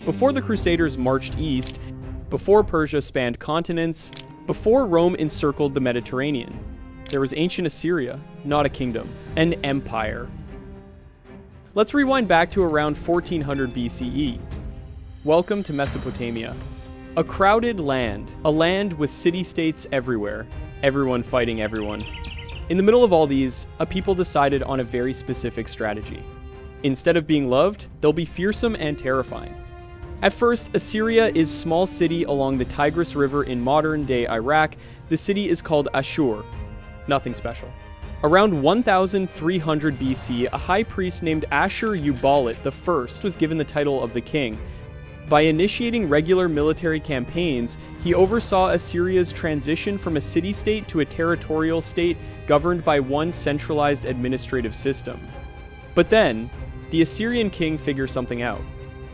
Before the Crusaders marched east, before Persia spanned continents, before Rome encircled the Mediterranean, there was ancient Assyria, not a kingdom, an empire. Let's rewind back to around 1400 BCE. Welcome to Mesopotamia. A crowded land, a land with city-states everywhere, everyone fighting everyone. In the middle of all these, a people decided on a very specific strategy. Instead of being loved, they'll be fearsome and terrifying. At first, Assyria is a small city along the Tigris River in modern-day Iraq. The city is called Ashur. Nothing special. Around 1300 BC, a high priest named Ashur-uballit I was given the title of the king. By initiating regular military campaigns, he oversaw Assyria's transition from a city-state to a territorial state governed by one centralized administrative system. But then, the Assyrian king figures something out.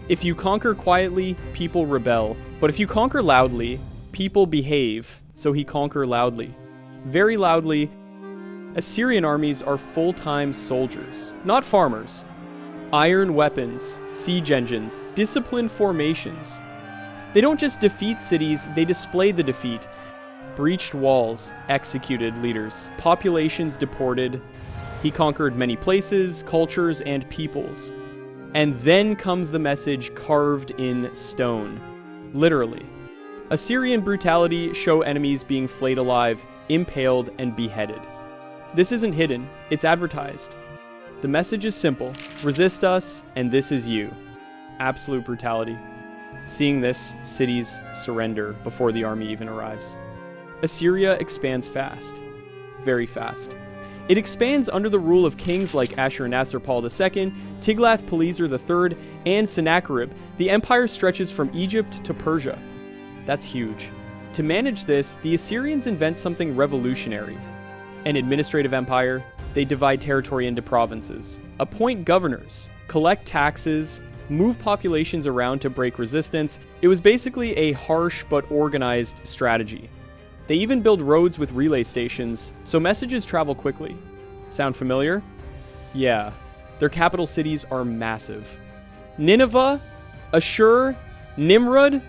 If you conquer quietly, people rebel. But if you conquer loudly, people behave, so he conquer loudly. Very loudly, Assyrian armies are full-time soldiers, not farmers. Iron weapons, siege engines, disciplined formations. They don't just defeat cities, they display the defeat. Breached walls, executed leaders, populations deported. He conquered many places, cultures, and peoples. And then comes the message carved in stone. Literally. Assyrian brutality show enemies being flayed alive, impaled, and beheaded. This isn't hidden, it's advertised. The message is simple. Resist us, and this is you. Absolute brutality. Seeing this, cities surrender before the army even arrives. Assyria expands fast. Very fast. It expands under the rule of kings like Ashur-Nasir-Pal II, Tiglath-Pileser III, and Sennacherib. The empire stretches from Egypt to Persia. That's huge. To manage this, the Assyrians invent something revolutionary. An administrative empire. They divide territory into provinces, appoint governors, collect taxes, move populations around to break resistance. It was basically a harsh but organized strategy. They even build roads with relay stations, so messages travel quickly. Sound familiar? Yeah. Their capital cities are massive. Nineveh, Ashur, Nimrud,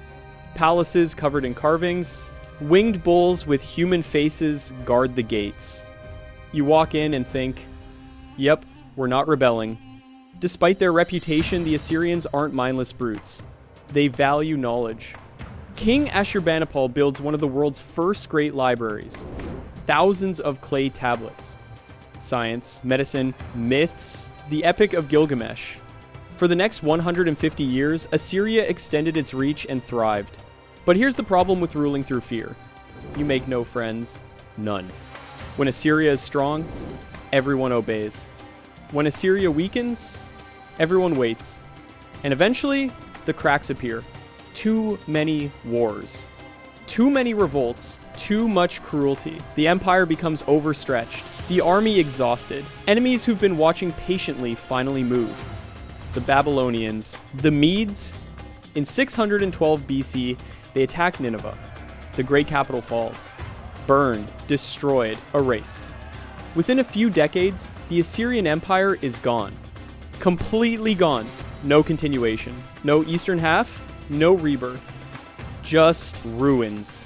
palaces covered in carvings, winged bulls with human faces guard the gates. You walk in and think, yep, we're not rebelling. Despite their reputation, the Assyrians aren't mindless brutes. They value knowledge. King Ashurbanipal builds one of the world's first great libraries. Thousands of clay tablets. Science, medicine, myths, the Epic of Gilgamesh. For the next 150 years, Assyria extended its reach and thrived. But here's the problem with ruling through fear. You make no friends, none. When Assyria is strong, everyone obeys. When Assyria weakens, everyone waits. And eventually, the cracks appear. Too many wars. Too many revolts. Too much cruelty. The empire becomes overstretched. The army exhausted. Enemies who've been watching patiently finally move. The Babylonians. The Medes. In 612 BC, they attack Nineveh. The great capital falls. Burned, destroyed, erased. Within a few decades, the Assyrian Empire is gone. Completely gone. No continuation. No eastern half, no rebirth. Just ruins.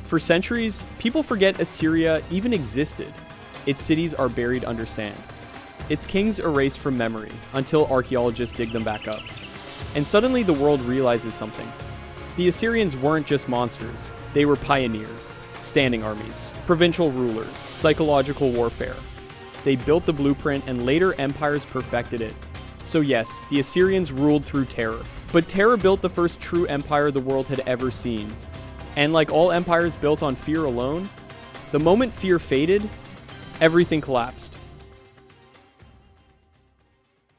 For centuries, people forget Assyria even existed. Its cities are buried under sand. Its kings erased from memory until archaeologists dig them back up. And suddenly the world realizes something. The Assyrians weren't just monsters, they were pioneers. Standing armies, provincial rulers, psychological warfare. They built the blueprint and later empires perfected it. So yes, the Assyrians ruled through terror. But terror built the first true empire the world had ever seen. And like all empires built on fear alone, the moment fear faded, everything collapsed.